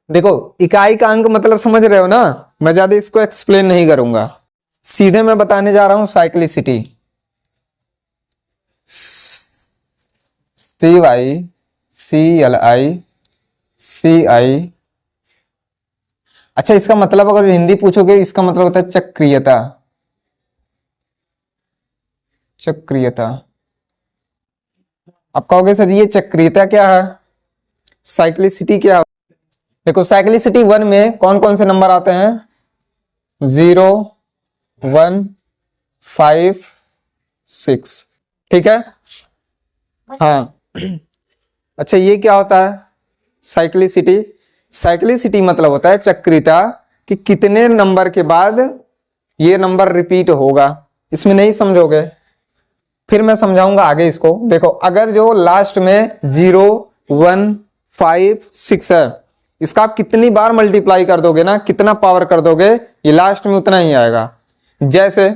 देखो इकाई का अंक मतलब समझ रहे हो ना, मैं ज्यादा इसको एक्सप्लेन नहीं करूंगा, सीधे मैं बताने जा रहा हूं साइक्लिसिटी। CYCLI CI। अच्छा इसका मतलब अगर हिंदी पूछोगे इसका मतलब होता है चक्रीयता। चक्रीयता। आप कहोगे सर ये चक्रीयता क्या है, साइक्लिसिटी क्या है? देखो साइक्लिसिटी 1 में कौन कौन से नंबर आते हैं? 0, 1, 5, 6। ठीक है। हाँ। अच्छा ये क्या होता है साइक्लिसिटी? साइक्लिसिटी मतलब होता है चक्रिता, कि कितने नंबर के बाद ये नंबर रिपीट होगा। इसमें नहीं समझोगे फिर मैं समझाऊंगा आगे इसको। देखो अगर जो लास्ट में 0, 1, 5, 6 है, इसका आप कितनी बार मल्टीप्लाई कर दोगे ना, कितना पावर कर दोगे, ये लास्ट में उतना ही आएगा। जैसे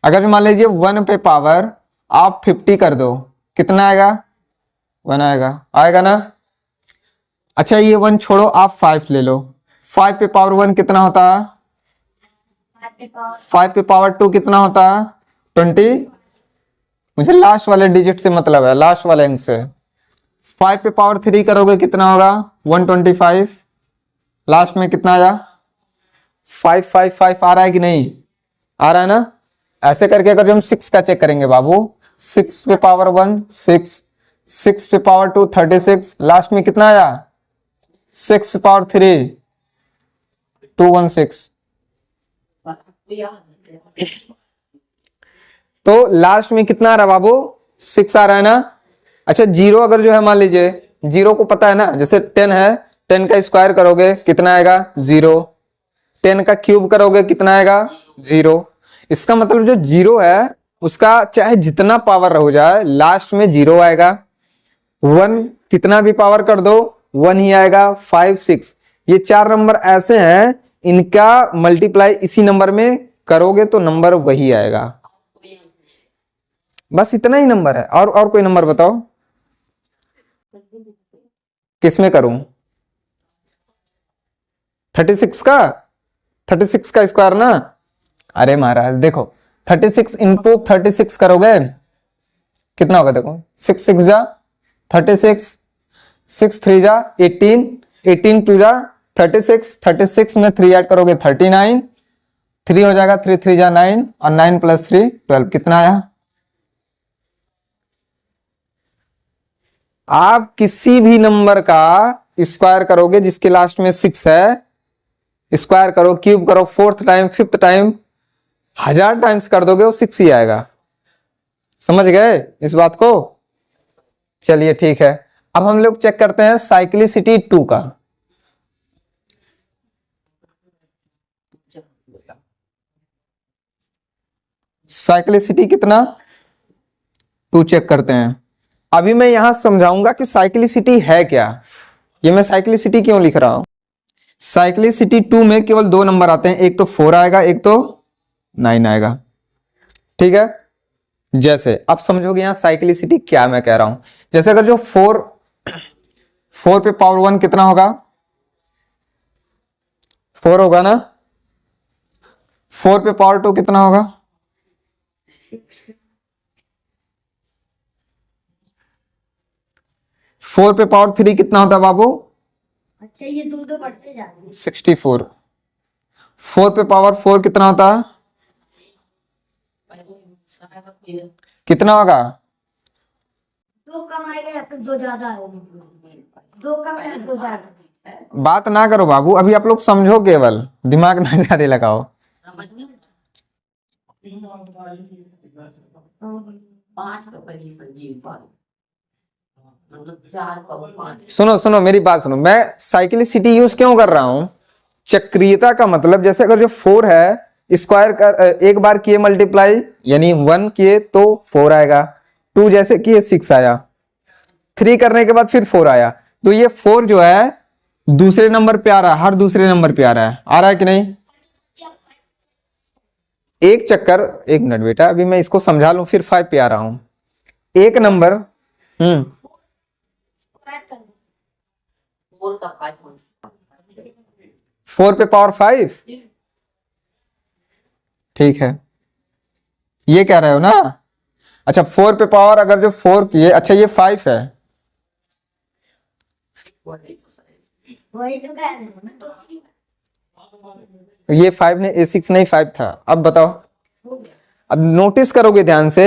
अगर मान लीजिए 1 पे पावर आप 50 कर दो, कितना आएगा? 1 आएगा, आएगा ना। अच्छा ये 1 छोड़ो, आप 5 ले लो, 5 पे पावर 1 कितना होता है? 5 पे पावर 2 कितना होता है? 20। मुझे लास्ट वाले डिजिट से मतलब है, लास्ट वाले अंक से। 5 पे पावर 3 करोगे कितना होगा? 125। लास्ट में कितना आया? 5 5 5 आ रहा है कि नहीं? आ रहा है ना। ऐसे करके अगर हम 6 का चेक करेंगे बाबू, 6 पे पावर 1 6, 6 पे पावर 2 36, लास्ट में कितना आया? 6 पे पावर 3 216। तो लास्ट में कितना आ रहा बाबू? 6 आ रहा है ना। अच्छा जीरो अगर जो है मान लीजिए, जीरो को पता है ना, जैसे 10 है, 10 का स्क्वायर करोगे कितना आएगा? 0। 10 का क्यूब करोगे कितना आएगा? 0। इसका मतलब जो जीरो है उसका चाहे जितना पावर हो जाए लास्ट में 0 आएगा। 1 कितना भी पावर कर दो 1 ही आएगा। 5 6 ये 4 नंबर ऐसे हैं, इनका मल्टीप्लाई इसी नंबर में करोगे तो नंबर वही आएगा। बस इतना ही नंबर है। और कोई नंबर बताओ किसमें करूं? 36 का, 36 का स्क्वायर ना। अरे महाराज देखो 36 इंटू 36 करोगे कितना होगा? देखो 6 6 जा 36, 6 3 जा 18, 18 2 जा 36, 36 में 3 ऐड करोगे 39, 3 हो जाएगा, 3 3 जा 9 और 9 प्लस 3 12। कितना आया? आप किसी भी नंबर का स्क्वायर करोगे जिसके लास्ट में 6 है, स्क्वायर करो, क्यूब करो, 4th time 5th time 1000 times कर दोगे वो 6 ही आएगा। समझ गए इस बात को? चलिए ठीक है। अब हम लोग चेक करते हैं साइक्लिसिटी 2 का। साइक्लिसिटी कितना? 2 चेक करते हैं। अभी मैं यहां समझाऊंगा कि साइक्लिसिटी है क्या। ये मैं साइक्लिसिटी क्यों लिख रहा हूं। साइक्लिसिटी 2 में केवल 2 नंबर आते हैं, एक तो 4 आएगा, एक तो 9 आएगा। ठीक है। जैसे अब समझोगे यहां साइक्लिसिटी क्या मैं कह रहा हूं। जैसे अगर जो 4 पे पावर 1 कितना होगा? 4 होगा ना। 4 पे पावर 2 कितना होगा? 4 पे पावर 3 कितना होता है बाबू? अच्छा ये दो दो बढ़ते जा रहे हैं। 64। 4 पे पावर 4 कितना होता है? कितना होगा? दो कम आएगा या फिर दो ज्यादा आएगा? दो कम या दो ज्यादा? बात ना करो बाबू, अभी आप लोग समझो, केवल दिमाग ना ज्यादा लगाओ। 5 तो करीब मतलब 4 का 5। सुनो सुनो मेरी बात सुनो, मैं साइक्लिसिटी यूज क्यों कर रहा हूं? चक्रीयता का मतलब जैसे अगर जो 4 है स्क्वायर कर एक बार किए मल्टीप्लाई, यानी 1 किए तो 4 आएगा, 2 जैसे किए 6 आया, 3 करने के बाद फिर 4 आया, तो ये 4 जो है दूसरे नंबर पे आ रहा है, हर दूसरे नंबर पे आ रहा है कि नहीं? एक चक्कर, एक मिनट बेटा अभी मैं इसको समझा लूं फिर 5 पे आ रहा हूं। एक नंबर 4 का 5 4 पे पावर 5, ठीक है, ये कह रहे हो ना। अच्छा 4 पे पावर अगर जो 4 की है, अच्छा ये 5 है, वही तो कह रहे हो ना। ये 5 ने A6 नहीं 5 था। अब बताओ, हो गया। अब नोटिस करोगे ध्यान से,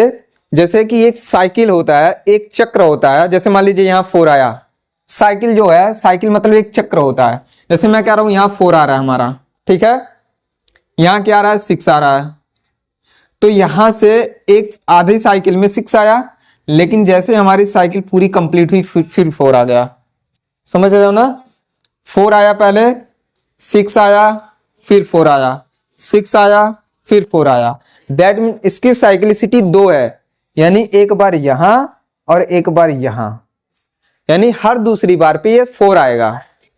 जैसे कि एक साइकिल होता है, एक चक्र होता है, जैसे मान लीजिए यहाँ 4 आया, साइकिल जो है, साइकिल मतलब एक चक्र होता है। जैसे मैं कह रहा हूं यहाँ 4 आ रहा है हमारा, ठीक है, यहाँ क्या आ रहा है 6 आ रहा है, तो यहां से एक आधी साइकिल में 6 आया, लेकिन जैसे हमारी साइकिल पूरी कंप्लीट हुई फिर 4 आ गया। समझ रहे हो ना, 4 आया पहले, 6 आया, फिर 4 आया, 6 आया, फिर 4 आया। दैट मीन इसकी साइक्लिसिटी 2 है, यानी एक बार यहां और एक बार यहां, यानी हर दूसरी बार पे ये 4 आएगा।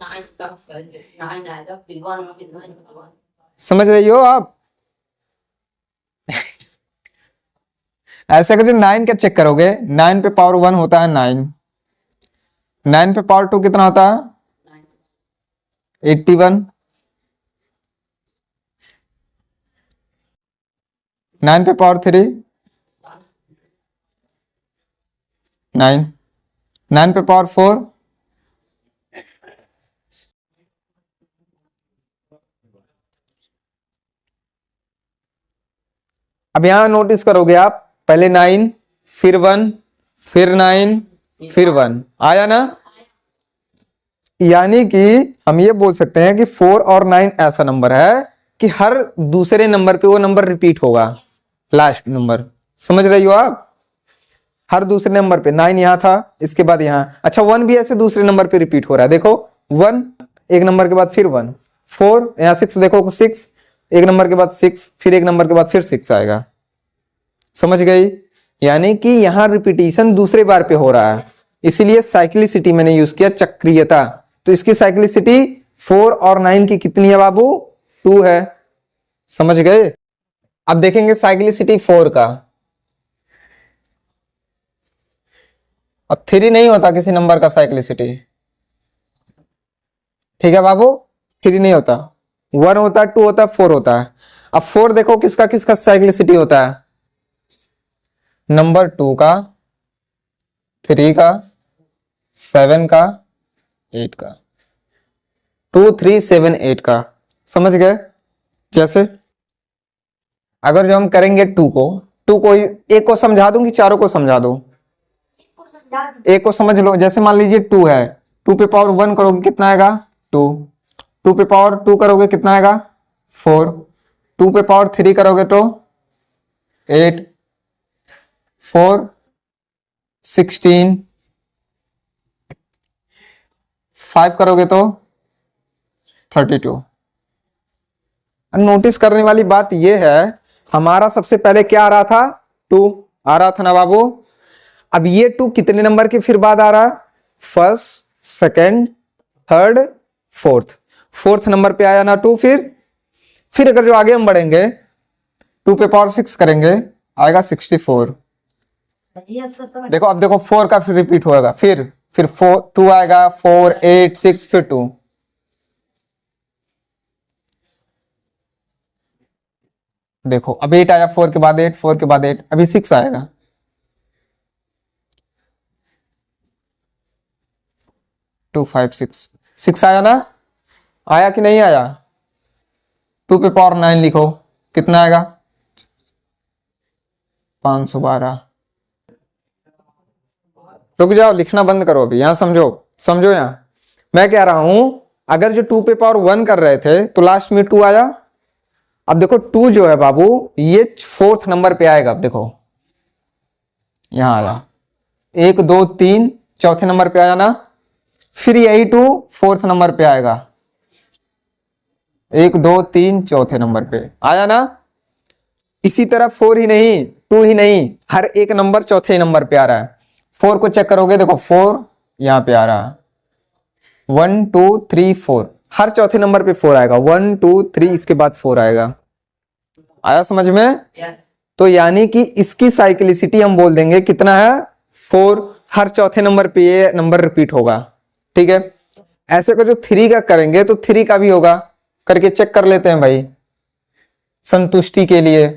9 का 9 आएगा, फिर 1 फिर 9 फिर 1। समझ रही हो आप? ऐसे अगर जो 9 का चेक करोगे, 9 पे पावर 1 होता है 9, 9 पे पावर 2 कितना होता है 81, 9 पे पावर 3 9, 9 पे पावर 4 अब यहां नोटिस करोगे आप, पहले 9 फिर 1 फिर 9 फिर 1 आया ना, यानी कि हम ये बोल सकते हैं कि 4 और 9 ऐसा नंबर है कि हर दूसरे नंबर पे वो नंबर रिपीट होगा, लास्ट नंबर। समझ रही हो आप? हर दूसरे नंबर पे 9 यहां था, इसके बाद यहां, अच्छा 1 भी ऐसे दूसरे नंबर पे रिपीट हो रहा है। देखो 1 एक नंबर के बाद फिर 1, 4 यहां 6, देखो 6 एक नंबर के बाद 6, फिर एक नंबर के बाद फिर 6 आएगा। समझ गई? यानी कि यहां रिपीटिशन दूसरे बार पे हो रहा है, इसीलिए साइक्लिसिटी मैंने यूज किया, चक्रीयता। तो इसकी साइक्लिसिटी 4 और 9 की कितनी है बाबू? 2 है। समझ गए? अब देखेंगे साइक्लिसिटी 4 का। अब 3 नहीं होता किसी नंबर का साइक्लिसिटी, ठीक है बाबू, 3 नहीं होता, 1 होता है, 2 होता है, 4 होता है। अब 4 देखो किसका किसका साइक्लिसिटी होता है, नंबर 2 का, 3 का, 7 का, 8 का, 2 3 7 8 का। समझ गए? जैसे अगर जो हम करेंगे 2 को एक को समझा दूं कि चारों को समझा दूं? को समझा दो। एक को समझ लो। जैसे मान लीजिए 2 है, 2 पे पावर 1 करोगे कितना आएगा 2, 2 पे पावर 2 करोगे कितना आएगा 4, 2 पे पावर 3 करोगे तो 8, 4 16, 5 करोगे तो 32। अब नोटिस करने वाली बात यह है, हमारा सबसे पहले क्या आ रहा था 2 आ रहा था ना बाबू। अब ये 2 कितने नंबर के फिर बाद आ रहा है, first, second, third, fourth number पे आया ना 2। फिर अगर जो आगे हम बढ़ेंगे 2 पे पावर 6 करेंगे आएगा 64। ये सब तो देखो अब देखो 4 का फिर रिपीट होगा, फिर 4 2 आएगा, 4 8 6 फिर 2। देखो अब 8 आया, 4 के बाद 8, 4 के बाद 8, अभी 6 आएगा। टू 5 6 आया ना, आया कि नहीं आया? 2 पे पावर 9 लिखो कितना आएगा 512। रुक जाओ, लिखना बंद करो अभी, यहां समझो समझो। यहां मैं कह रहा हूं अगर जो 2 पे पावर 1 कर रहे थे तो लास्ट में 2 आया। अब देखो 2 जो है बाबू ये 4th नंबर पे आएगा। अब देखो यहां आया 1 2 3 चौथे नंबर पे आया ना, फिर यही 2 4th नंबर पे आएगा, 1 2 3 चौथे नंबर पे आया ना। इसी तरह 4 ही नहीं 2 ही नहीं, हर एक नंबर चौथे नंबर पे आ रहा है। 4 को चेक करोगे, देखो 4 यहां पे आ रहा है, 1 2 3 4, हर चौथे नंबर पे 4 आएगा, 1 2 3 इसके बाद 4 आएगा। आया समझ में? यस। तो यानी कि इसकी साइक्लिसिटी हम बोल देंगे कितना है 4, हर चौथे नंबर पे ये नंबर रिपीट होगा। ठीक है, ऐसे का जो 3 का करेंगे तो 3 का भी होगा, करके चेक कर लेते हैं भाई संतुष्टि के लिए।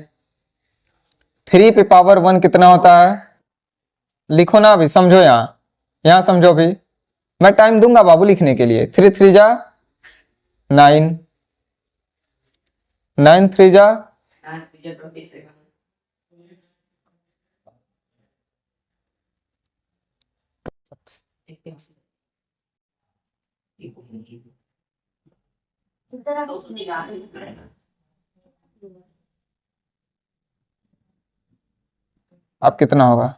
3 पे पावर 1 कितना होता है, लिखो ना अभी, समझो यहाँ समझो अभी, मैं टाइम दूंगा बाबू लिखने के लिए। 3 3 जा 9, 9 3 जा 27. इधर आ। 243. अब कितना होगा,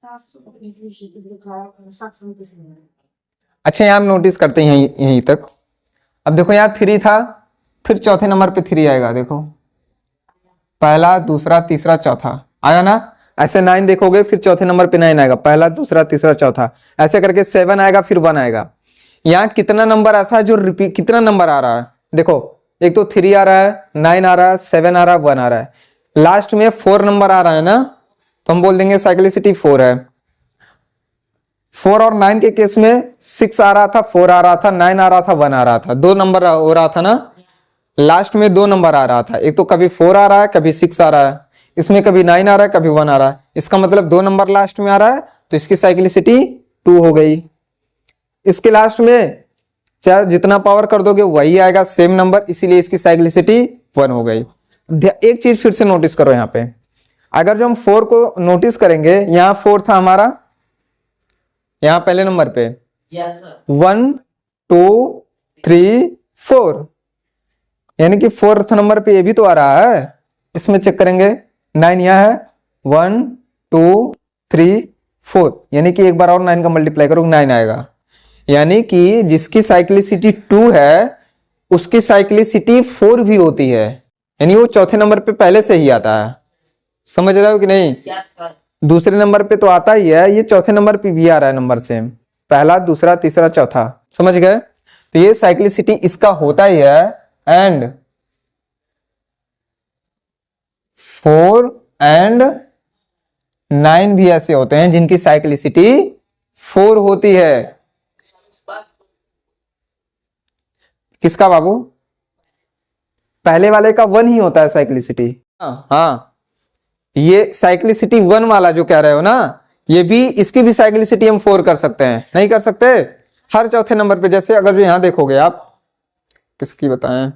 729। अच्छा यहाँ हम नोटिस करते हैं यहीं तक। अब देखो यहाँ 3 था, फिर चौथे नंबर पे 3 आएगा, देखो पहला दूसरा तीसरा चौथा आया ना। ऐसे 9 देखोगे फिर चौथे नंबर पे 9 आएगा, पहला दूसरा तीसरा चौथा, ऐसे करके 7 आएगा फिर 1 आएगा। यहाँ कितना नंबर ऐसा है जो रिपीट, कितना नंबर आ रहा है, देखो एक तो 3 आ रहा है, 9 आ रहा है, 7 आ रहा है, 1 आ रहा है, लास्ट में 4 नंबर आ रहा है ना, तो हम बोल देंगे साइक्लिसिटी 4 है। 4 और 9 के केस में 6 आ रहा था, 4 आ रहा था, 9 आ रहा था, 1 आ रहा था, 2 नंबर हो रहा था ना, लास्ट में 2 नंबर आ रहा था, एक तो कभी 4 आ रहा है कभी 6 आ रहा है, इसमें कभी 9 आ रहा है कभी 1 आ रहा है, इसका मतलब 2 नंबर लास्ट में आ रहा है, तो इसकी साइक्लिसिटी 2 हो गई। इसके लास्ट में चाहे जितना पावर कर दोगे वही आएगा सेम नंबर, इसीलिए इसकी साइक्लिसिटी 1 हो गई। एक चीज फिर से नोटिस करो यहाँ पे, अगर जो हम 4 को नोटिस करेंगे, यहाँ 4 था हमारा, यहाँ पहले नंबर पे Yes, sir. 1 2 3 4, यानी कि 4th नंबर पे ये भी तो आ रहा है, इसमें चेक करेंगे 9 यहाँ है, 1 2 3 4, यानी कि एक बार और 9 का मल्टीप्लाई करोगे 9 आएगा, यानी कि जिसकी साइक्लिसिटी 2 है उसकी साइक्लिसिटी 4 भी होती है, यानी वो चौथे नंबर पे पहले से ही आता है। समझ रहे हो कि नहीं, Yes, sir. दूसरे नंबर पे तो आता ही है, ये चौथे नंबर पे भी आ रहा है नंबर सेम, पहला दूसरा तीसरा चौथा, समझ गए। तो ये साइक्लिसिटी इसका होता ही है। एंड 4 एंड 9 भी ऐसे होते हैं जिनकी साइक्लिसिटी 4 होती है। किसका बाबू, पहले वाले का 1 ही होता है साइक्लिसिटी। हाँ ये साइक्लिसिटी 1 वाला जो कह रहे हो ना, ये भी, इसकी भी साइक्लिसिटी हम 4 कर सकते हैं, नहीं कर सकते, हर चौथे नंबर पे। जैसे अगर जो यहां देखोगे आप, किसकी बताएं,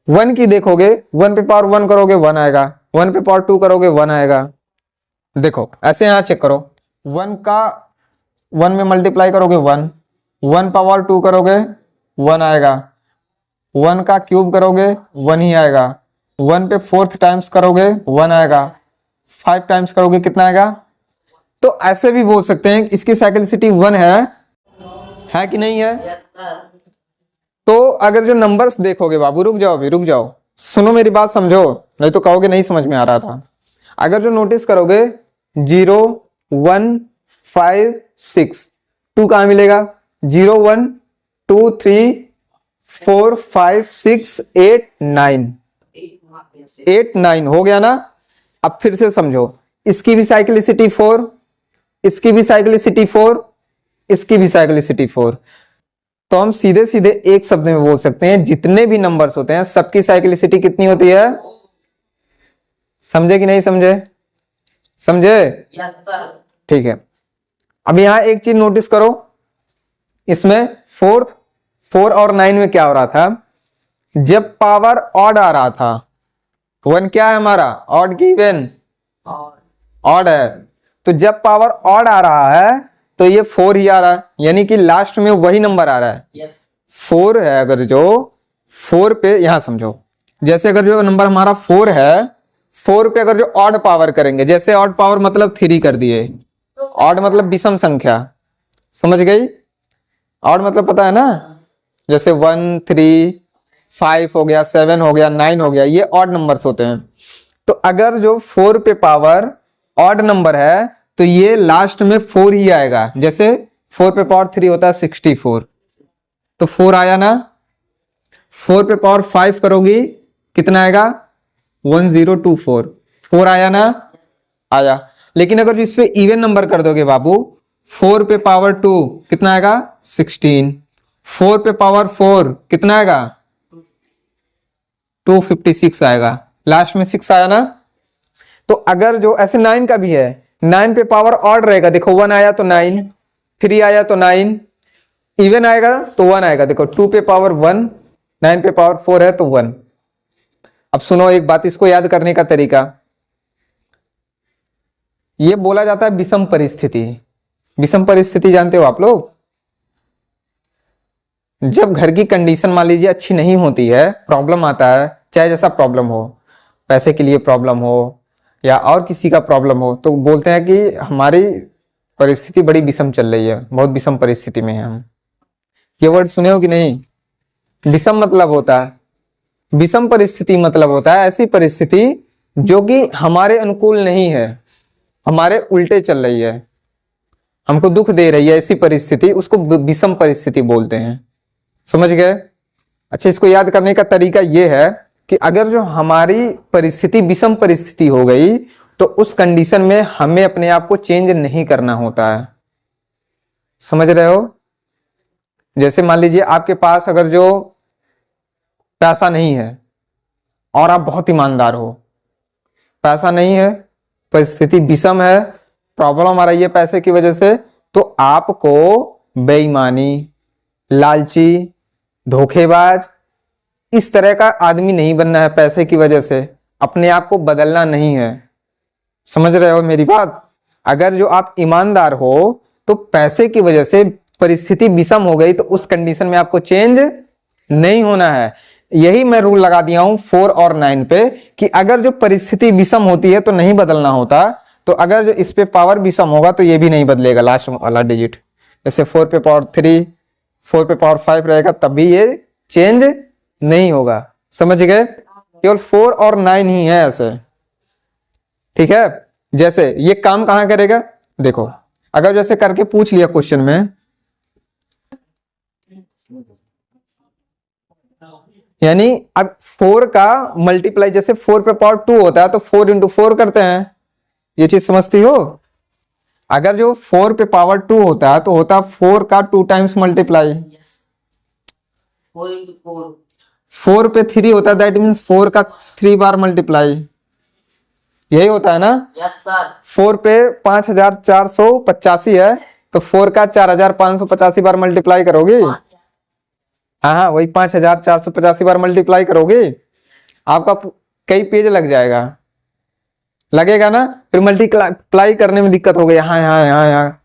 1 की देखोगे, 1 पे पावर 1 करोगे 1 आएगा, 1 पे पावर 2 करोगे 1 आएगा। देखो ऐसे यहां चेक करो, 1 का 1 में मल्टीप्लाई करोगे 1, 1 पावर 2 करोगे 1 आएगा, 1 का क्यूब करोगे 1 ही आएगा, 1 पे 4th टाइम्स करोगे 1 आएगा, 5 टाइम्स करोगे कितना आएगा। तो ऐसे भी बोल सकते हैं इसकी साइक्लिसिटी 1 है कि नहीं है। Yes, sir. तो अगर जो नंबर्स देखोगे बाबू, रुक जाओ अभी, रुक जाओ, सुनो मेरी बात समझो, नहीं तो कहोगे नहीं समझ में आ रहा था। अगर जो नोटिस करोगे 0 1 5 6, 2 कहां मिलेगा, 0 1 2 3 4 5 6 8 9, 8 9 हो गया ना। अब फिर से समझो, इसकी भी साइक्लिसिटी 4, इसकी भी साइक्लिसिटी 4, इसकी भी साइक्लिसिटी 4, तो हम सीधे सीधे एक शब्द में बोल सकते हैं जितने भी नंबर्स होते हैं सबकी साइक्लिसिटी कितनी होती है। समझे कि नहीं समझे, समझे, Yes, sir. ठीक है। अब यहां एक चीज नोटिस करो, इसमें 4 और 9 में क्या हो रहा था, जब पावर ऑड आ रहा था, 1 क्या है हमारा, ऑड की इवन, और ऑड है, तो जब पावर ऑड आ रहा है तो ये 4 ही आ रहा है, यानी कि लास्ट में वही नंबर आ रहा है। Yes. 4 है, अगर जो 4 पे, यहां समझो, जैसे अगर जो नंबर हमारा 4 है, 4 पे अगर जो ऑड पावर करेंगे, जैसे ऑड पावर मतलब 3 कर दिए, ऑड मतलब विषम संख्या, समझ गई, ऑड मतलब पता है ना, जैसे 1 3 5 हो गया, 7 हो गया, 9 हो गया, ये ऑड नंबर्स होते हैं। तो अगर जो 4 पे पावर ऑड नंबर है तो ये लास्ट में 4 ही आएगा, जैसे 4 पे पावर 3 होता है 64, तो 4 आया ना। 4 पे पावर 5 करोगी कितना आएगा, 1024, 4 आया ना, आया। लेकिन अगर इस पे इवन नंबर कर दोगे बाबू, 4 पे पावर 2 कितना आएगा 16, 4 पे पावर 4 कितना आएगा 256 आएगा, लास्ट में 6 आया ना। तो अगर जो ऐसे 9 का भी है, 9 पे पावर ऑड रहेगा, देखो 1 आया तो 9, 3 आया तो 9, इवन आएगा तो 1 आएगा, देखो 2 पे पावर 1, 9 पे पावर 4 है तो 1। अब सुनो एक बात, इसको याद करने का तरीका, ये बोला जाता है विषम परिस्थिति। विषम परिस्थिति जानते हो आप लोग? जब घर की कंडीशन मान लीजिए अच्छी नहीं होती है, प्रॉब्लम आता है, चाहे जैसा प्रॉब्लम हो, पैसे के लिए प्रॉब्लम हो या और किसी का प्रॉब्लम हो, तो बोलते हैं कि हमारी परिस्थिति बड़ी विषम चल रही है, बहुत विषम परिस्थिति में है हम। ये वर्ड सुने हो कि नहीं? विषम मतलब होता है, विषम परिस्थिति मतलब होता है ऐसी परिस्थिति जो कि हमारे अनुकूल नहीं है, हमारे उल्टे चल रही है, हमको दुख दे रही है, ऐसी परिस्थिति, उसको विषम परिस्थिति बोलते हैं। समझ गए? अच्छा, इसको याद करने का तरीका यह है कि अगर जो हमारी परिस्थिति विषम परिस्थिति हो गई तो उस कंडीशन में हमें अपने आप को चेंज नहीं करना होता है। समझ रहे हो? जैसे मान लीजिए आपके पास अगर जो पैसा नहीं है और आप बहुत ईमानदार हो, पैसा नहीं है, परिस्थिति विषम है, प्रॉब्लम आ रही है पैसे की वजह से, तो आपको बेईमानी, लालची, धोखेबाज, इस तरह का आदमी नहीं बनना है। पैसे की वजह से अपने आप को बदलना नहीं है। समझ रहे हो मेरी बात? अगर जो आप ईमानदार हो तो पैसे की वजह से परिस्थिति विषम हो गई तो उस कंडीशन में आपको चेंज नहीं होना है। यही मैं रूल लगा दिया हूं 4 और 9 पे कि अगर जो परिस्थिति विषम होती है तो नहीं बदलना होता, तो अगर जो इस पे पावर विषम होगा तो ये भी नहीं बदलेगा लास्ट वाला डिजिट। जैसे 4 पे पावर 3, 4 पे पावर 5 रहेगा तब भी ये चेंज नहीं होगा। समझ गए? केवल 4 और 9 ही है ऐसे। ठीक है? जैसे ये काम कहां करेगा, देखो अगर जैसे करके पूछ लिया क्वेश्चन में, यानी अब 4 का मल्टीप्लाई, जैसे 4 पे पावर 2 होता है तो 4 इंटू 4 करते हैं, ये चीज समझती हो? अगर जो 4 पे पावर 2 होता है तो होता 4 का 2 टाइम्स मल्टीप्लाई, 4 into 4. 4 पे 3 होता है, दैट मीन्स 4 का 3 बार मल्टीप्लाई, यही होता है ना? Yes, sir. 4 पे 5485 है तो 4 का 4585 बार मल्टीप्लाई करोगे। हाँ, वही 5485 बार मल्टीप्लाई करोगे, आपका कई पेज लग जाएगा, लगेगा ना? फिर मल्टीप्लाई करने में दिक्कत हो गई, यहाँ यहाँ यहाँ यहाँ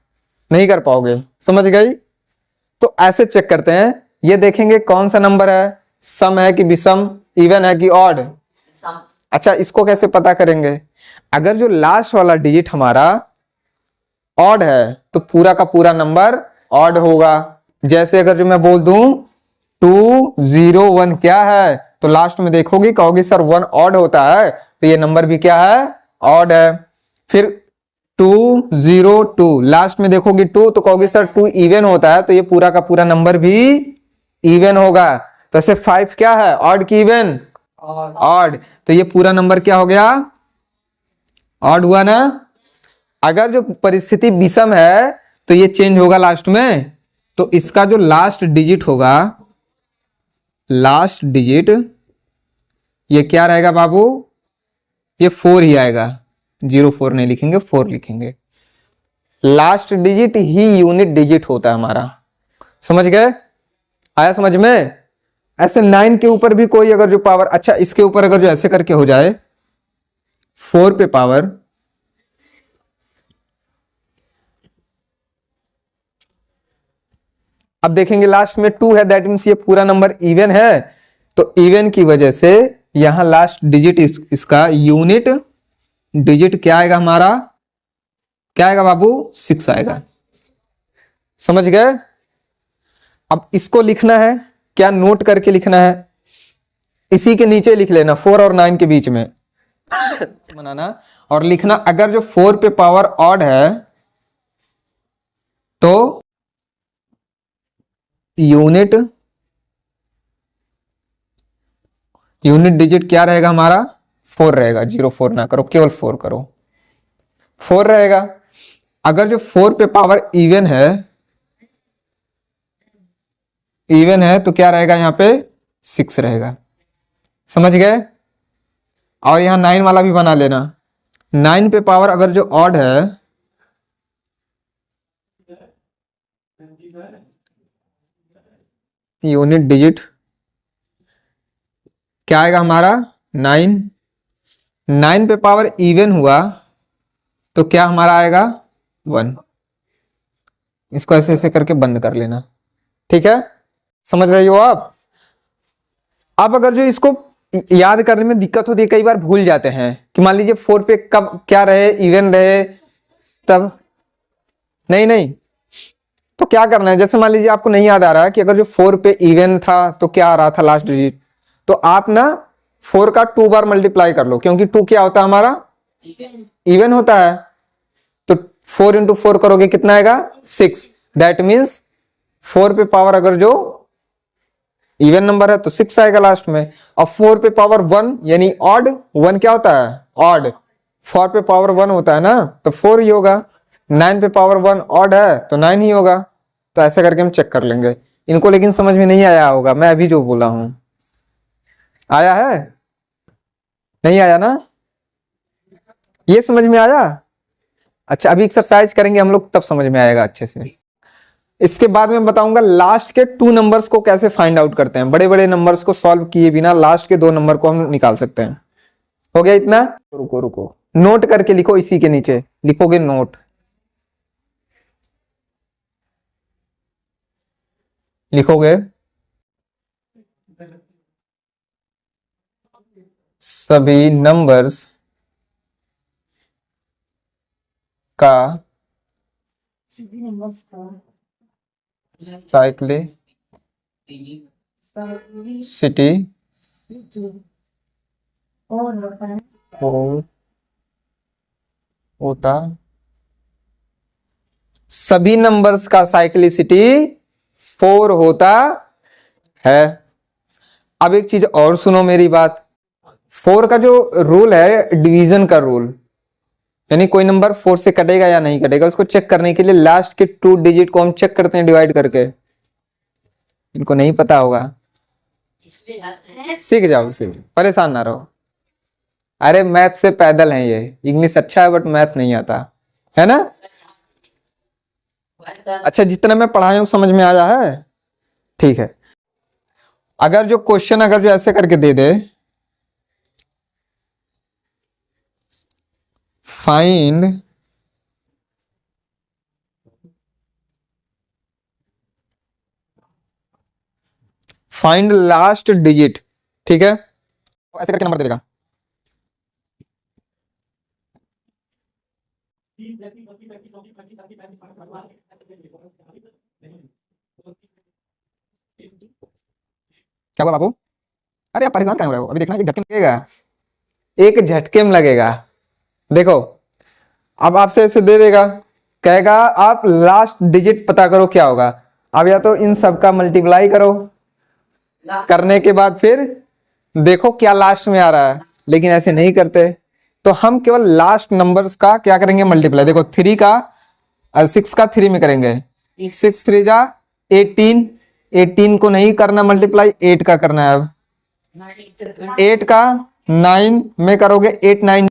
नहीं कर पाओगे। समझ गई? तो ऐसे चेक करते हैं, ये देखेंगे कौन सा नंबर है, सम है कि विषम, इवन है कि ऑड। Some. अच्छा, इसको कैसे पता करेंगे? अगर जो लास्ट वाला डिजिट हमारा ऑड है तो पूरा का पूरा नंबर ऑड होगा। जैसे अगर जो मैं बोल दूं 201 क्या है, तो लास्ट में देखोगे कहोगे सर 1 ऑड होता है, तो ये नंबर भी क्या है, ऑड है। फिर 202 लास्ट में देखोगे 2 तो कहोगे सर 2 इवन होता है, तो ये पूरा का पूरा नंबर भी इवन होगा। तो ऐसे 5 क्या है, ऑड की इवन, ऑड, तो ये पूरा नंबर क्या हो गया, ऑड हुआ ना। अगर जो परिस्थिति विषम है तो ये चेंज होगा लास्ट में, तो इसका जो लास्ट डिजिट होगा, लास्ट डिजिट ये क्या रहेगा बाबू, ये 4 ही आएगा, 04 नहीं लिखेंगे, 4 लिखेंगे। लास्ट डिजिट ही यूनिट डिजिट होता है हमारा। समझ गए? आया समझ में? ऐसे 9 के ऊपर भी कोई अगर जो पावर, अच्छा इसके ऊपर अगर जो ऐसे करके हो जाए 4 पे पावर, अब देखेंगे लास्ट में 2 है, दैट मीन्स ये पूरा नंबर इवन है, तो इवन की वजह से यहां लास्ट डिजिट इसका यूनिट डिजिट क्या आएगा हमारा, क्या आएगा बाबू, 6 आएगा। समझ गए? अब इसको लिखना है, क्या नोट करके लिखना है, इसी के नीचे लिख लेना 4 और 9 के बीच में बनाना और लिखना, अगर जो 4 पे पावर ऑड है तो यूनिट डिजिट क्या रहेगा हमारा, 4 रहेगा। 04 ना करो, केवल 4 करो। 4 रहेगा। अगर जो 4 पे पावर इवन है तो क्या रहेगा यहाँ पे 6 रहेगा। समझ गए? और यहाँ 9 वाला भी बना लेना। 9 पे पावर अगर जो ऑड है, यूनिट डिजिट क्या आएगा हमारा 9। 9 पे पावर इवन हुआ तो क्या हमारा आएगा 1। इसको ऐसे ऐसे करके बंद कर लेना। ठीक है, समझ रही हो आप? अब अगर जो इसको याद करने में दिक्कत होती है, कई बार भूल जाते हैं कि मान लीजिए 4 पे कब क्या रहे, इवन रहे तब नहीं तो क्या करना है, जैसे मान लीजिए आपको नहीं याद आ रहा है कि अगर जो 4 पे इवन था तो क्या आ रहा था लास्ट डिजिट, तो आप ना 4 का 2 बार मल्टीप्लाई कर लो, क्योंकि 2 क्या होता है हमारा इवन होता है। तो 4 इंटू 4 करोगे कितना आएगा 6। दैट मीन्स 4 पे पावर अगर जो इवन नंबर है तो 6 आएगा लास्ट में। और 4 पे पावर 1 यानी ऑड, 1 क्या होता है ऑड, 4 पे पावर 1 होता है ना तो 4 ही होगा। 9 पे पावर 1 ऑड है तो 9 ही होगा। तो ऐसे करके हम चेक कर लेंगे इनको। लेकिन समझ में नहीं आया होगा मैं अभी जो बोला हूं, आया है नहीं आया ना, ये समझ में आया? अच्छा, अभी एक्सरसाइज करेंगे हम लोग तब समझ में आएगा अच्छे से। इसके बाद में बताऊंगा लास्ट के 2 नंबर्स को कैसे फाइंड आउट करते हैं। बड़े बड़े नंबर्स को सॉल्व किए बिना लास्ट के 2 नंबर को हम निकाल सकते हैं। हो गया इतना? रुको नोट करके लिखो, इसी के नीचे लिखोगे नोट। लिखोगे सभी नंबर्स का साइक्लिसिटी होता, सभी नंबर्स का साइक्लिसिटी 4 होता है। अब एक चीज और सुनो मेरी बात, 4 का जो रूल है डिवीजन का रूल, यानी कोई नंबर 4 से कटेगा या नहीं कटेगा उसको चेक करने के लिए लास्ट के 2 डिजिट को हम चेक करते हैं डिवाइड करके। इनको नहीं पता होगा, सीख जाओ, परेशान ना रहो। अरे मैथ से पैदल है ये, इंग्लिश अच्छा है बट मैथ नहीं आता है ना। अच्छा, जितना मैं पढ़ाया हूं समझ में आया है? ठीक है। अगर जो क्वेश्चन अगर जो ऐसे करके दे दे, फाइंड लास्ट डिजिट, ठीक है, ऐसे करके नंबर दे देगा। क्या हुआ बाबू? अरे आप परेशान क्यों हो रहे हो? अभी देखना एक झटके में लगेगा, एक झटके में लगेगा। देखो अब आपसे ऐसे दे देगा, कहेगा आप लास्ट डिजिट पता करो क्या होगा। अब या तो इन सब का मल्टीप्लाई करो, करने के बाद फिर देखो क्या लास्ट में आ रहा है, लेकिन ऐसे नहीं करते। तो हम केवल लास्ट नंबर्स का क्या करेंगे मल्टीप्लाई। देखो 3 का 6 का 3 में करेंगे, 6 3 जा 18, 18 को नहीं करना मल्टीप्लाई, 8 का करना है। अब 8 का 9 में करोगे, 8 9